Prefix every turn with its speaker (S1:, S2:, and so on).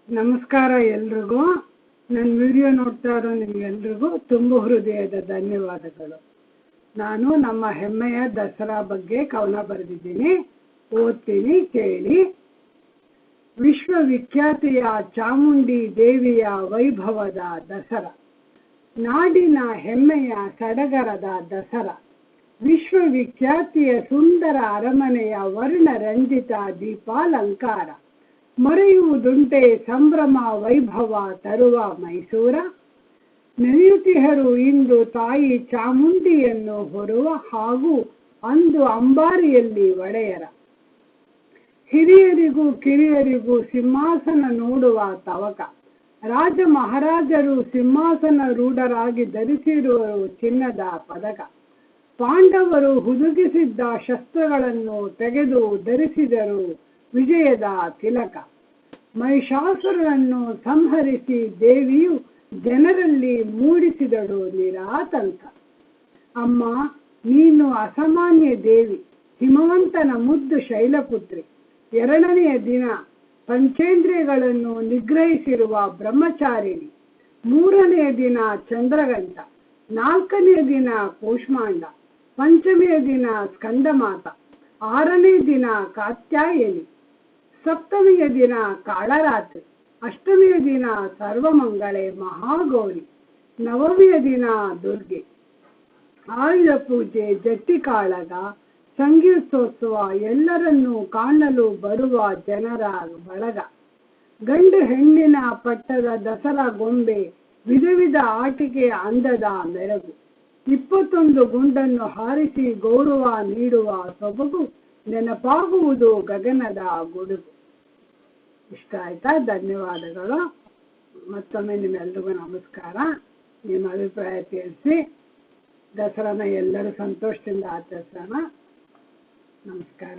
S1: ನಮಸ್ಕಾರ ಎಲ್ರಿಗೂ. ನನ್ನ ವಿಡಿಯೋ ನೋಡ್ತಾ ಇರೋ ನಿಮಗೆಲ್ರಿಗೂ ತುಂಬ ಹೃದಯದ ಧನ್ಯವಾದಗಳು. ನಾನು ನಮ್ಮ ಹೆಮ್ಮೆಯ ದಸರಾ ಬಗ್ಗೆ ಕವನ ಬರೆದಿದ್ದೀನಿ, ಓದ್ತೀನಿ ಕೇಳಿ. ವಿಶ್ವವಿಖ್ಯಾತಿಯ ಚಾಮುಂಡಿ ದೇವಿಯ ವೈಭವದ ದಸರಾ, ನಾಡಿನ ಹೆಮ್ಮೆಯ ಸಡಗರದ ದಸರಾ, ವಿಶ್ವವಿಖ್ಯಾತಿಯ ಸುಂದರ ಅರಮನೆಯ ವರ್ಣರಂಜಿತ ದೀಪಾಲಂಕಾರ, ಮರೆಯುವುದುಂಟೆ ಸಂಭ್ರಮ ವೈಭವ ತರುವ ಮೈಸೂರ. ನೆನೆಯುತ್ತಿಹರು ಇಂದು ತಾಯಿ ಚಾಮುಂಡಿಯನ್ನು ಹೊರುವ ಹಾಗೂ ಅಂದು ಅಂಬಾರಿಯಲ್ಲಿ ಒಡೆಯರ. ಹಿರಿಯರಿಗೂ ಕಿರಿಯರಿಗೂ ಸಿಂಹಾಸನ ನೋಡುವ ತವಕ, ರಾಜ ಮಹಾರಾಜರು ಸಿಂಹಾಸನ ರೂಢರಾಗಿ ಧರಿಸಿರುವರು ಚಿನ್ನದ ಪದಕ. ಪಾಂಡವರು ಹುದುಗಿಸಿದ್ದ ಶಸ್ತ್ರಗಳನ್ನು ತೆಗೆದು ಧರಿಸಿದರು ವಿಜಯದ ತಿಲಕ. ಮಹಿಷಾಸುರನನ್ನು ಸಂಹರಿಸಿ ದೇವಿಯು ಜನರಲ್ಲಿ ಮೂಡಿಸಿದಳು ನಿರಾತಂಕ. ಅಮ್ಮ, ನೀನು ಅಸಾಮಾನ್ಯ ದೇವಿ, ಹಿಮವಂತನ ಮುದ್ದು ಶೈಲಪುತ್ರಿ. ಎರಡನೆಯ ದಿನ ಪಂಚೇಂದ್ರಿಯಗಳನ್ನು ನಿಗ್ರಹಿಸಿರುವ ಬ್ರಹ್ಮಚಾರಿಣಿ. ಮೂರನೆಯ ದಿನ ಚಂದ್ರಗಂಟ, ನಾಲ್ಕನೆಯ ದಿನ ಕೂಷ್ಮಾಂಡ, ಪಂಚಮೆಯ ದಿನ ಸ್ಕಂದಮಾತ, ಆರನೇ ದಿನ ಕಾತ್ಯಾಯನಿ, ಸಪ್ತಮಿಯ ದಿನ ಕಾಳರಾತ್ರಿ, ಅಷ್ಟಮಿಯ ದಿನ ಸರ್ವಮಂಗಳೆ ಮಹಾಗೌರಿ, ನವಮಿಯ ದಿನ ದುರ್ಗೆ. ಆಯುಧ ಪೂಜೆ, ಜಟ್ಟಿ ಕಾಳಗ, ಸಂಗೀತೋತ್ಸವ, ಎಲ್ಲರನ್ನೂ ಕಾಣಲು ಬರುವ ಜನರ ಬಳಗ. ಗಂಡು ಹೆಣ್ಣಿನ ಪಟ್ಟದ ದಸರಾ ಗೊಂಬೆ, ವಿಧ ವಿಧ ಆಟಿಕೆ ಅಂದದ ಮೆರಗು. 21 ಗುಂಡನ್ನು ಹಾರಿಸಿ ಗೌರವ ನೀಡುವ ಸೊಬಗು, ನೆನಪಾಗುವುದು ಗಗನದ ಗುಡುಗು. ಇಷ್ಟ ಆಯ್ತಾ? ಧನ್ಯವಾದಗಳು. ಮತ್ತೊಮ್ಮೆ ನಿಮ್ಮೆಲ್ರಿಗೂ ನಮಸ್ಕಾರ. ನಿಮ್ಮ ಅಭಿಪ್ರಾಯ ತಿಳಿಸಿ. ದಸರಾನ ಎಲ್ಲರೂ ಸಂತೋಷದಿಂದ ಆಚರಿಸೋಣ. ನಮಸ್ಕಾರ.